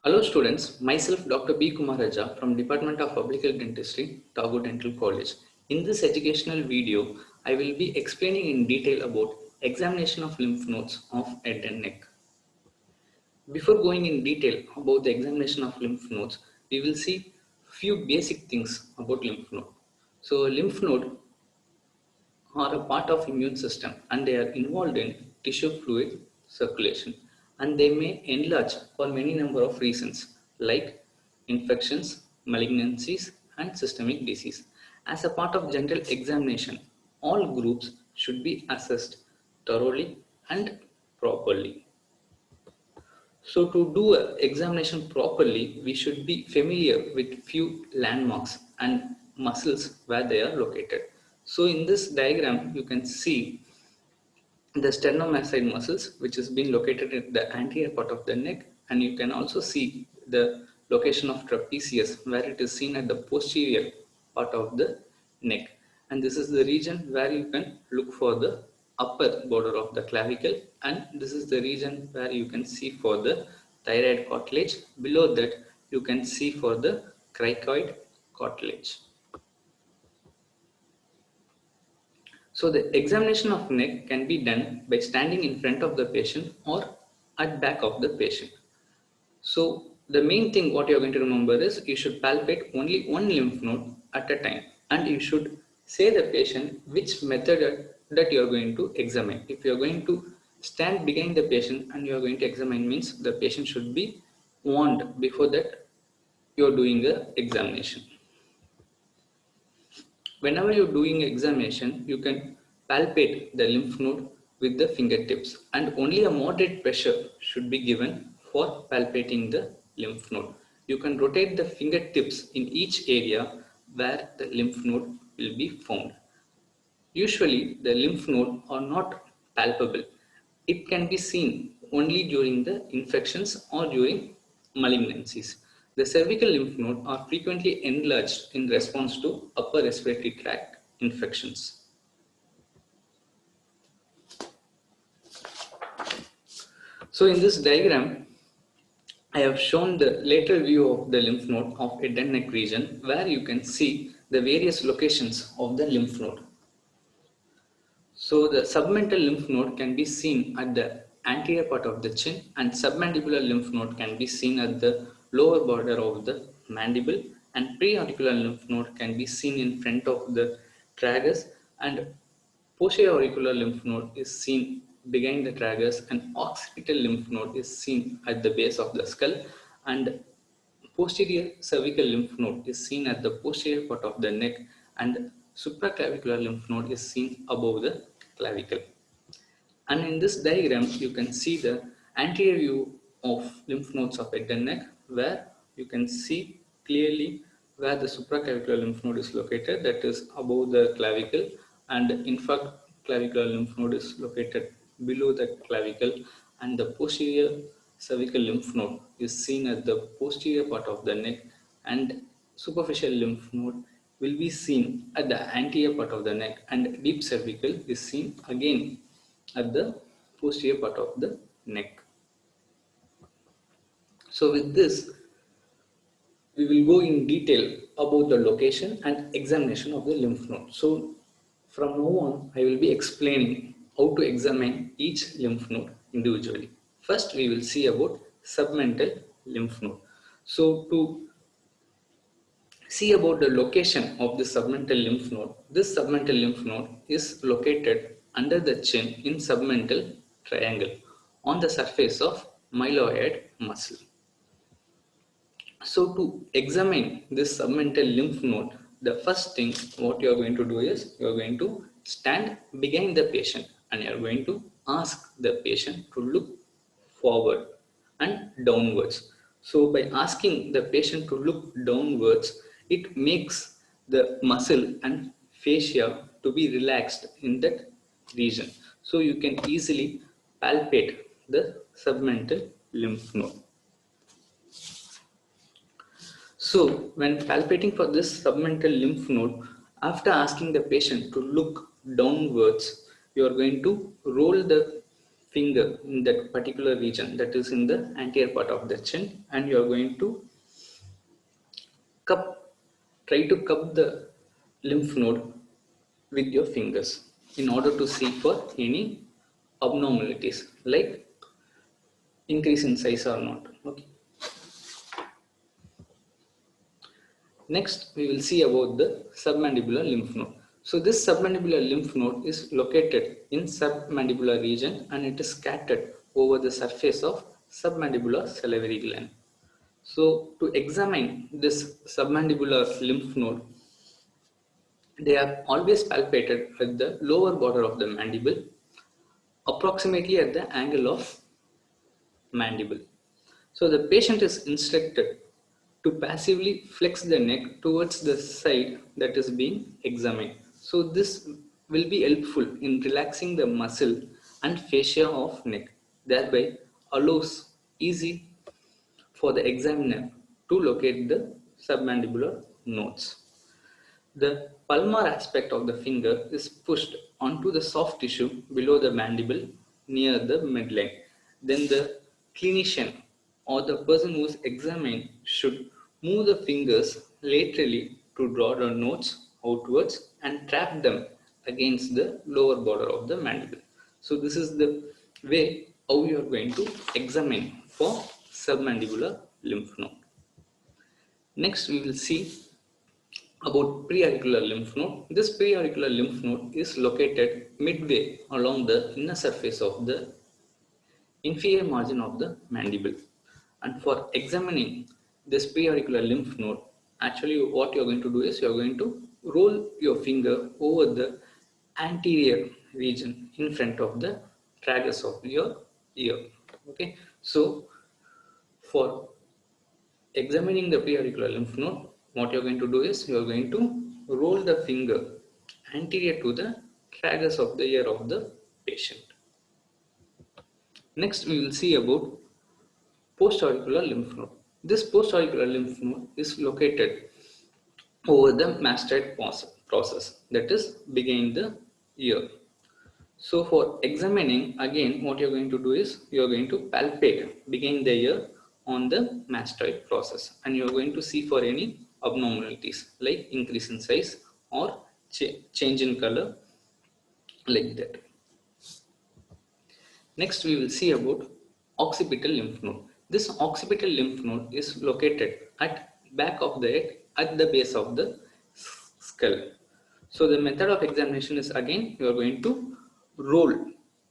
Hello students, myself Dr. B. Kumara from Department of Public Health Dentistry, Tagore Dental College. In this educational video, I will be explaining in detail about examination of lymph nodes of head and neck. Before going in detail about the examination of lymph nodes, we will see few basic things about lymph node. So lymph node are a part of immune system and they are involved in tissue fluid circulation, and they may enlarge for many number of reasons like infections, malignancies and systemic disease. As a part of general examination, all groups should be assessed thoroughly and properly. So to do an examination properly, we should be familiar with few landmarks and muscles where they are located. So in this diagram, you can see the sternomastoid muscles, which is being located at the anterior part of the neck, and you can also see the location of trapezius, where it is seen at the posterior part of the neck. And this is the region where you can look for the upper border of the clavicle, and this is the region where you can see for the thyroid cartilage. Below that, you can see for the cricoid cartilage. So the examination of neck can be done by standing in front of the patient or at back of the patient. So the main thing what you are going to remember is you should palpate only one lymph node at a time, and you should say the patient which method that you are going to examine. If you are going to stand behind the patient and you are going to examine, means the patient should be warned before that you are doing the examination. Whenever you're doing examination, you can palpate the lymph node with the fingertips, and only a moderate pressure should be given for palpating the lymph node. You can rotate the fingertips in each area where the lymph node will be found. Usually, the lymph node are not palpable. It can be seen only during the infections or during malignancies. The cervical lymph nodes are frequently enlarged in response to upper respiratory tract infections. So in this diagram, I have shown the lateral view of the lymph node of head and neck region, where you can see the various locations of the lymph node. So the submental lymph node can be seen at the anterior part of the chin, and submandibular lymph node can be seen at the lower border of the mandible, and preauricular lymph node can be seen in front of the tragus, and posterior auricular lymph node is seen behind the tragus, and occipital lymph node is seen at the base of the skull, and posterior cervical lymph node is seen at the posterior part of the neck, and supraclavicular lymph node is seen above the clavicle. And in this diagram, you can see the anterior view of lymph nodes of head and neck, where you can see clearly where the supraclavicular lymph node is located, that is above the clavicle, and the infraclavicular lymph node is located below the clavicle, and the posterior cervical lymph node is seen at the posterior part of the neck, and superficial lymph node will be seen at the anterior part of the neck, and deep cervical is seen again at the posterior part of the neck. So with this, we will go in detail about the location and examination of the lymph node. So from now on, I will be explaining how to examine each lymph node individually. First, we will see about submental lymph node. So to see about the location of the submental lymph node, this submental lymph node is located under the chin in submental triangle on the surface of mylohyoid muscle. So to examine this submental lymph node, the first thing what you are going to do is you are going to stand behind the patient, and you are going to ask the patient to look forward and downwards. So by asking the patient to look downwards, it makes the muscle and fascia to be relaxed in that region. So you can easily palpate the submental lymph node. So, when palpating for this submental lymph node, after asking the patient to look downwards, you are going to roll the finger in that particular region, that is in the anterior part of the chin, and you are going to try to cup the lymph node with your fingers in order to see for any abnormalities like increase in size or not. Okay. Next, we will see about the submandibular lymph node. So this submandibular lymph node is located in submandibular region and it is scattered over the surface of submandibular salivary gland. So to examine this submandibular lymph node, they are always palpated at the lower border of the mandible, approximately at the angle of mandible. So the patient is instructed to passively flex the neck towards the side that is being examined. So this will be helpful in relaxing the muscle and fascia of neck, thereby allows easy for the examiner to locate the submandibular nodes. The palmar aspect of the finger is pushed onto the soft tissue below the mandible near the midline. Then the clinician or the person who is examined should move the fingers laterally to draw the nodes outwards and trap them against the lower border of the mandible. So this is the way how you are going to examine for submandibular lymph node. Next we will see about preauricular lymph node. This preauricular lymph node is located midway along the inner surface of the inferior margin of the mandible. And for examining this preauricular lymph node, actually what you are going to do is you are going to roll your finger over the anterior region in front of the tragus of your ear. Okay, so for examining the preauricular lymph node, what you are going to do is you are going to roll the finger anterior to the tragus of the ear of the patient. Next, we will see about postauricular lymph node. This postauricular lymph node is located over the mastoid process, that is behind the ear. So for examining, again what you are going to do is you are going to palpate behind the ear on the mastoid process, and you are going to see for any abnormalities like increase in size or change in color, like that. Next we will see about occipital lymph node. This occipital lymph node is located at back of the head at the base of the skull. So the method of examination is, again you are going to roll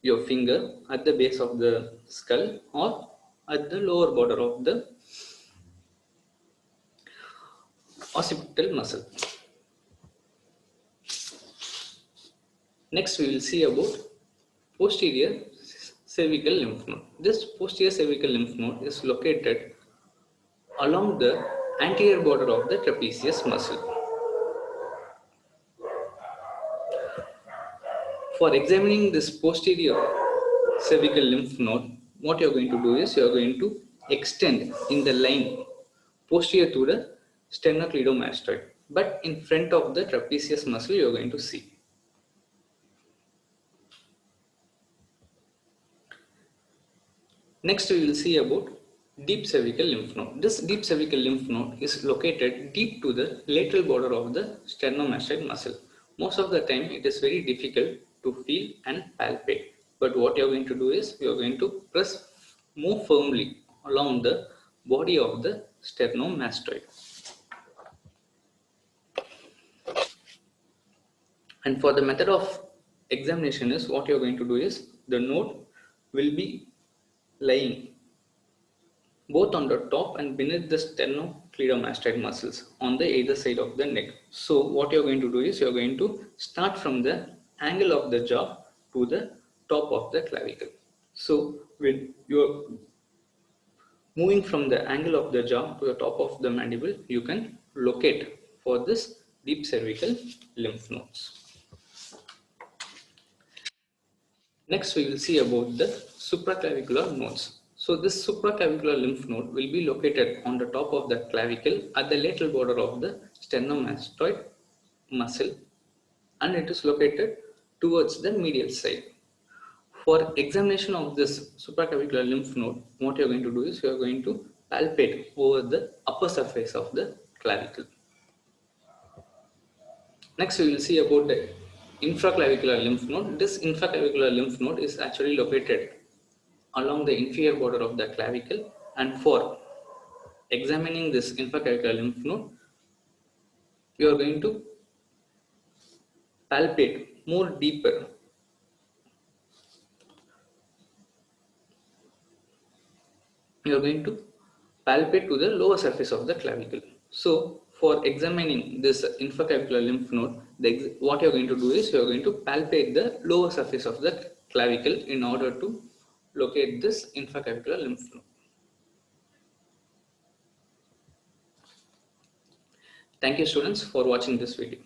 your finger at the base of the skull or at the lower border of the occipital muscle. Next we will see about posterior cervical lymph node. This posterior cervical lymph node is located along the anterior border of the trapezius muscle. For examining this posterior cervical lymph node, what you are going to do is you are going to extend in the line posterior to the sternocleidomastoid, but in front of the trapezius muscle you are going to see. Next we will see about deep cervical lymph node. This deep cervical lymph node is located deep to the lateral border of the sternomastoid muscle. Most of the time it is very difficult to feel and palpate, but what you are going to do is you are going to press more firmly along the body of the sternomastoid. And for the method of examination is, what you are going to do is the node will be lying both on the top and beneath the sternocleidomastoid muscles on the either side of the neck. So what you are going to do is you are going to start from the angle of the jaw to the top of the clavicle. So when you are moving from the angle of the jaw to the top of the mandible, you can locate for this deep cervical lymph nodes. Next, we will see about the supraclavicular nodes. So this supraclavicular lymph node will be located on the top of the clavicle at the lateral border of the sternomastoid muscle, and it is located towards the medial side. For examination of this supraclavicular lymph node, what you're going to do is you're going to palpate over the upper surface of the clavicle. Next, we will see about the infraclavicular lymph node. This infraclavicular lymph node is actually located along the inferior border of the clavicle, and for examining this infraclavicular lymph node, you are going to palpate more deeper. You are going to palpate to the lower surface of the clavicle. So, for examining this infraclavicular lymph node, what you are going to do is you are going to palpate the lower surface of the clavicle in order to locate this infraclavicular lymph node. Thank you, students, for watching this video.